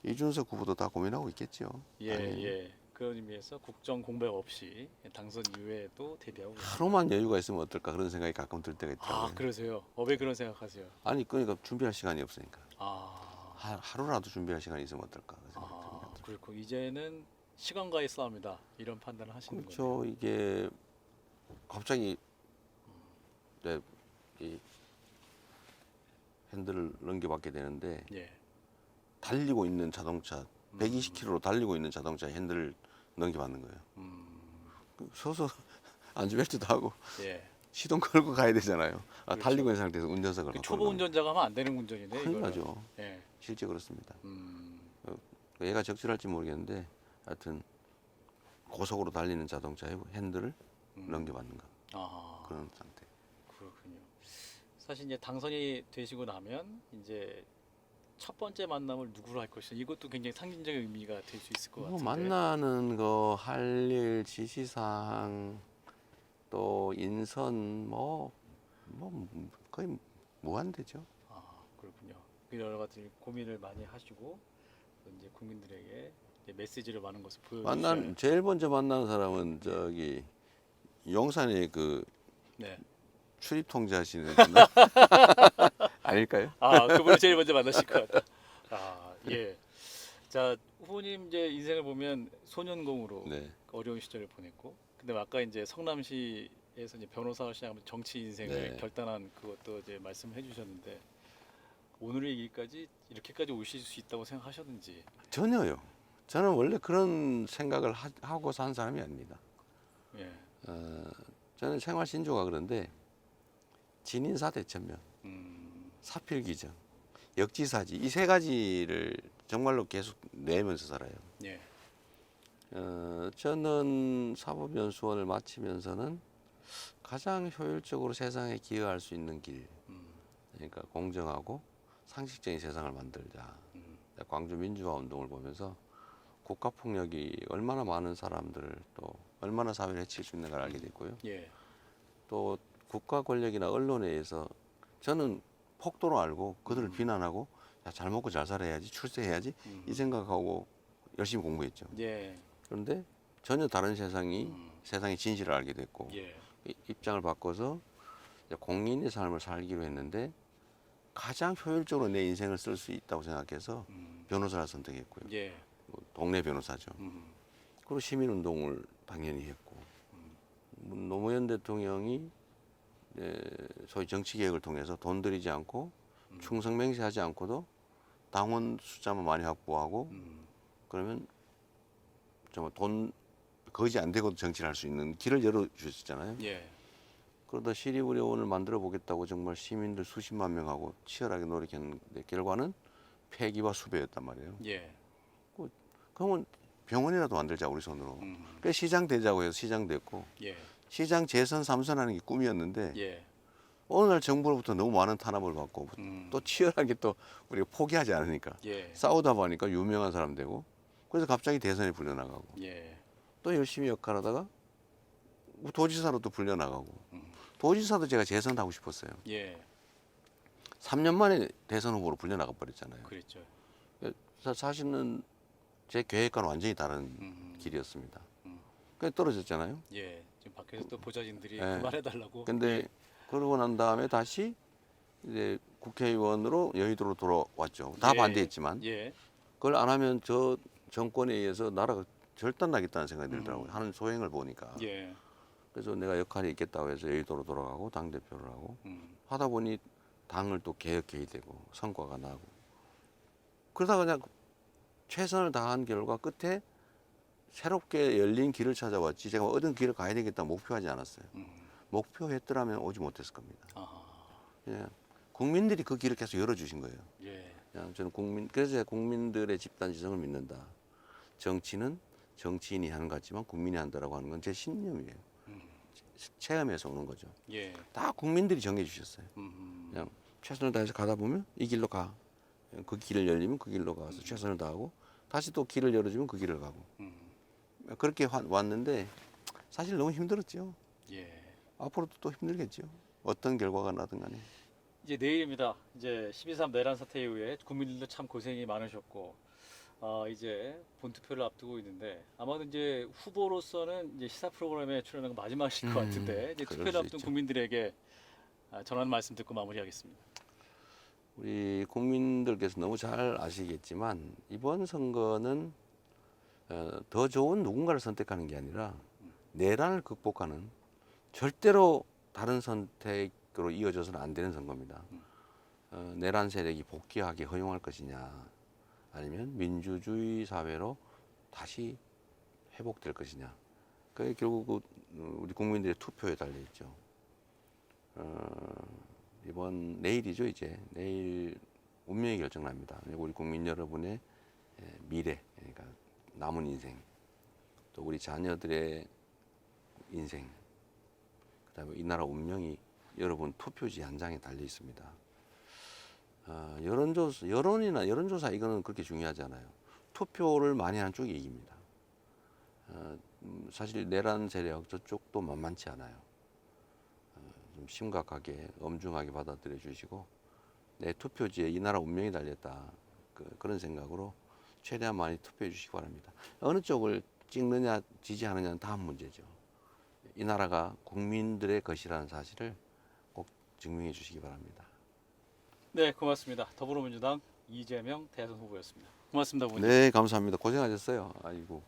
이준석 후보도 다 고민하고 있겠죠. 계시다. 예, 당연히. 예. 그런 의미에서 국정 공백 없이 당선 이후에도 대비하고 계십니다. 하루만 여유가 있으면 어떨까 그런 생각이 가끔 들 때가 있더라고요. 아, 그러세요? 왜 그런 생각하세요? 아니 그러니까 준비할 시간이 없으니까 아, 하루라도 준비할 시간이 있으면 어떨까 그 생각이 듭니다. 그렇고 이제는 시간과의 싸움이다 이런 판단을 하시는 거죠. 그렇죠. 이게 갑자기 네, 이 핸들을 넘겨받게 되는데 예. 달리고 있는 자동차 120km로 달리고 있는 자동차 핸들을 넘겨받는 거예요. 서서 안전벨트도 하고 예. 시동 걸고 가야 되잖아요. 그렇죠. 달리고 있는 상태에서 운전석을 그 갖고 초보 올라가면 운전자가 하면 안 되는 운전이네. 큰일 이거는. 나죠. 예. 실제 그렇습니다. 음, 얘가 적절할지 모르겠는데 하여튼 고속으로 달리는 자동차의 핸들을 넘겨받는 거 아, 그런 상태. 그렇군요. 사실 이제 당선이 되시고 나면 이제 첫 번째 만남을 누구로 할 것이냐 이것도 굉장히 상징적인 의미가 될 수 있을 것 뭐 같은데. 만나는 거, 할 일, 지시사항, 또 인선 뭐 거의 무한대죠. 아, 그렇군요. 그 여러 가지 고민을 많이 하시고 이제 국민들에게 이제 메시지를 많은 것을 보여주셔야. 제일 먼저 만나는 사람은 저기 용산에 그 네. 출입 통제하시는 분 아닐까요? 아, 그분이 제일 먼저 만나실 것 같다. 아, 예. 자, 후보님 이제 인생을 보면 소년공으로 네. 어려운 시절을 보냈고, 근데 아까 이제 성남시에서 이제 변호사를 시작하면서 정치 인생을 네. 결단한 그것도 이제 말씀을 해주셨는데 오늘의 일까지 이렇게까지 오실 수 있다고 생각하셨는지. 전혀요. 저는 원래 그런 생각을 하고 산 사람이 아닙니다. 예. 저는 생활 신조가 그런데 진인사 대천명, 사필귀정, 역지사지 이 세 가지를 정말로 계속 내면서 살아요. 예. 저는 사법연수원을 마치면서는 가장 효율적으로 세상에 기여할 수 있는 길, 그러니까 공정하고 상식적인 세상을 만들자. 광주 민주화 운동을 보면서 국가 폭력이 얼마나 많은 사람들을 또 얼마나 사회를 해칠 수 있는가를 알게 됐고요. 예. 또 국가 권력이나 언론에 의해서 저는 폭도로 알고 그들을 비난하고 야, 잘 먹고 잘 살아야지 출세해야지 이 생각하고 열심히 공부했죠. 예. 그런데 전혀 다른 세상의 진실을 알게 됐고 예. 입장을 바꿔서 이제 공인의 삶을 살기로 했는데 가장 효율적으로 내 인생을 쓸 수 있다고 생각해서 변호사를 선택했고요. 예. 동네 변호사죠. 그리고 시민운동을 당연히 했고 노무현 대통령이 소위 정치개혁을 통해서 돈 들이지 않고 충성맹세하지 않고도 당원 숫자만 많이 확보하고 그러면 정말 돈 거지 안 되고도 정치를 할 수 있는 길을 열어주셨잖아요. 예. 그러다 시립의료원을 만들어 보겠다고 정말 시민들 수십만 명하고 치열하게 노력했는데 결과는 폐기와 수배였단 말이에요. 예. 그러면 병원이라도 만들자 우리 손으로. 그래서 시장 되자고 해서 시장 됐고 예. 시장 재선 3선하는 게 꿈이었는데 예. 어느 날 정부로부터 너무 많은 탄압을 받고 또 치열하게 또 우리가 포기하지 않으니까 예. 싸우다 보니까 유명한 사람 되고 그래서 갑자기 대선에 불려나가고 예. 또 열심히 역할하다가 도지사로 또 불려나가고 도지사도 제가 재선하고 싶었어요. 예. 3년 만에 대선 후보로 불려나가 버렸잖아요. 그랬죠. 사실은 제 계획과는 완전히 다른 길이었습니다. 그래서 떨어졌잖아요. 예. 지금 밖에서 또 보좌진들이 예. 그만해달라고. 근데 그러고 난 다음에 다시 이제 국회의원으로 여의도로 돌아왔죠. 다 예. 반대했지만 예. 그걸 안 하면 저 정권에 의해서 나라가 절단나겠다는 생각이 들더라고요. 하는 소행을 보니까. 예. 그래서 내가 역할이 있겠다고 해서 여의도로 돌아가고 당대표를 하고 하다 보니 당을 또 개혁해야 되고 성과가 나고 그러다가 그냥 최선을 다한 결과 끝에 새롭게 열린 길을 찾아왔지 제가 얻은 길을 가야 되겠다 목표하지 않았어요. 목표했더라면 오지 못했을 겁니다. 아하. 그냥 국민들이 그 길을 계속 열어주신 거예요. 예. 그냥 저는 그래서 제가 국민들의 집단 지성을 믿는다. 정치는 정치인이 하는 것 같지만 국민이 한다라고 하는 건 제 신념이에요. 체험에서 오는 거죠. 예. 다 국민들이 정해 주셨어요. 그냥 최선을 다해서 가다 보면 이 길로 가. 그 길을 열리면 그 길로 가서 최선을 다하고 다시 또 길을 열어주면 그 길을 가고 그렇게 왔는데 사실 너무 힘들었죠. 예. 앞으로도 또 힘들겠죠. 어떤 결과가 나든 간에. 이제 내일입니다. 이제 12.3 내란 사태 이후에 국민들도 참 고생이 많으셨고, 이제 본투표를 앞두고 있는데 아마도 이제 후보로서는 이제 시사 프로그램에 출연한 건 마지막일 것 같은데 이제 그럴 투표를 수 앞둔 있죠. 국민들에게 전하는 말씀 듣고 마무리하겠습니다. 우리 국민들께서 너무 잘 아시겠지만 이번 선거는 더 좋은 누군가를 선택하는 게 아니라 내란을 극복하는 절대로 다른 선택으로 이어져서는 안 되는 선거입니다. 내란 세력이 복귀하게 허용할 것이냐 아니면 민주주의 사회로 다시 회복될 것이냐 그게 결국 우리 국민들의 투표에 달려 있죠. 이번 내일이죠. 이제 내일 운명이 결정납니다. 우리 국민 여러분의 미래, 그러니까 남은 인생, 또 우리 자녀들의 인생, 그다음에 이 나라 운명이 여러분 투표지 한 장에 달려 있습니다. 여론조사 이거는 그렇게 중요하지 않아요. 투표를 많이 하는 쪽이 이깁니다. 사실 내란 세력 저쪽도 만만치 않아요. 좀 심각하게 엄중하게 받아들여 주시고 내 투표지에 이 나라 운명이 달렸다 그런 생각으로 최대한 많이 투표해 주시기 바랍니다. 어느 쪽을 찍느냐 지지하느냐는 다음 문제죠. 이 나라가 국민들의 것이라는 사실을 꼭 증명해 주시기 바랍니다. 네, 고맙습니다. 더불어민주당 이재명 대선 후보였습니다. 고맙습니다, 부모님. 네, 감사합니다. 고생하셨어요. 아이고.